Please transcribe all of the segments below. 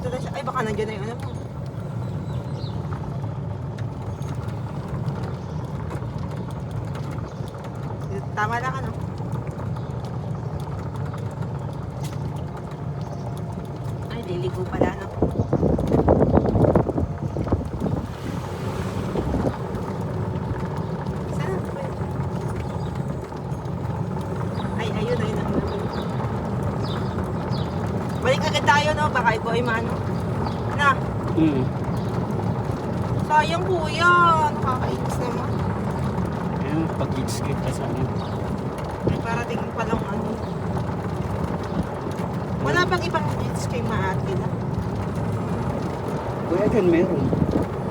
Dito tayo ay baka nandiyan na yung ano mo. Tama lang ano. Ay, liligo pala no. Saan? Ay, ayun. Balik agad tayo no, baka ito ay mano. Na. Sayang kuya, nakakainis naman. Ayun, pag-skate ka sa amin. Ay, parating palang ano. Wala bang ibang kids kay maati na? Kuya dyan, meron.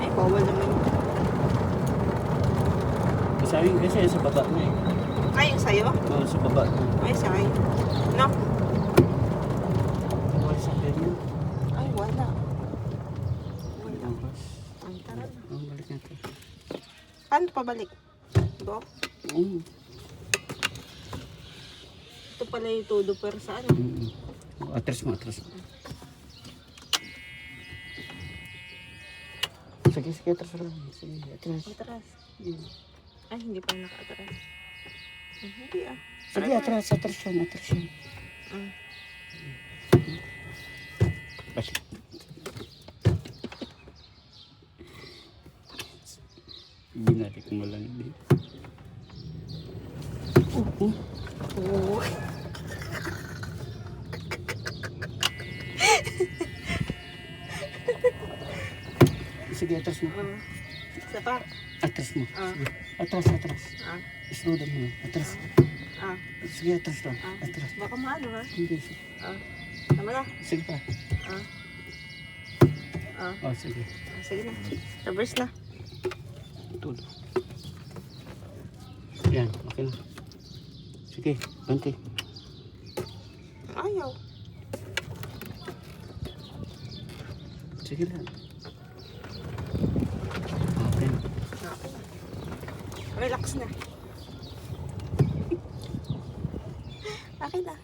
Ay, bawal naman. Sabi kasi sa baba na eh. Ay, yung sa'yo? Oo, sa baba na. Ay, sa'yo. No? Wala sa akin yun. Ay, wala. Tapos, Ay, tara na. balik natin. Paano pabalik? Go? Ito pala yung todo per sa ano? Atras mo. Sige, atras lang. Sige, atras. Atras. Ay, hindi pa naka-atras. Hindi ah. Sige, atras yan. Balik. Binalik mo lang din. Oo. Sige, atras mo. Isa pa. Atras mo. Sige. Atras. Ah. Slow down mo. Atras. Ah. Sige, atras lang. Ah. Atras. Baka maano ha? Hindi. Sige. Ah. Tama na. Sige pa. Ah. Ah. Oh, sige. Ah, sige na. Reverse na. Tulo. Yan, okay na. Sige, banti. Ayaw. Sige lang. Okay na. Okay na. Relax na. Okay na.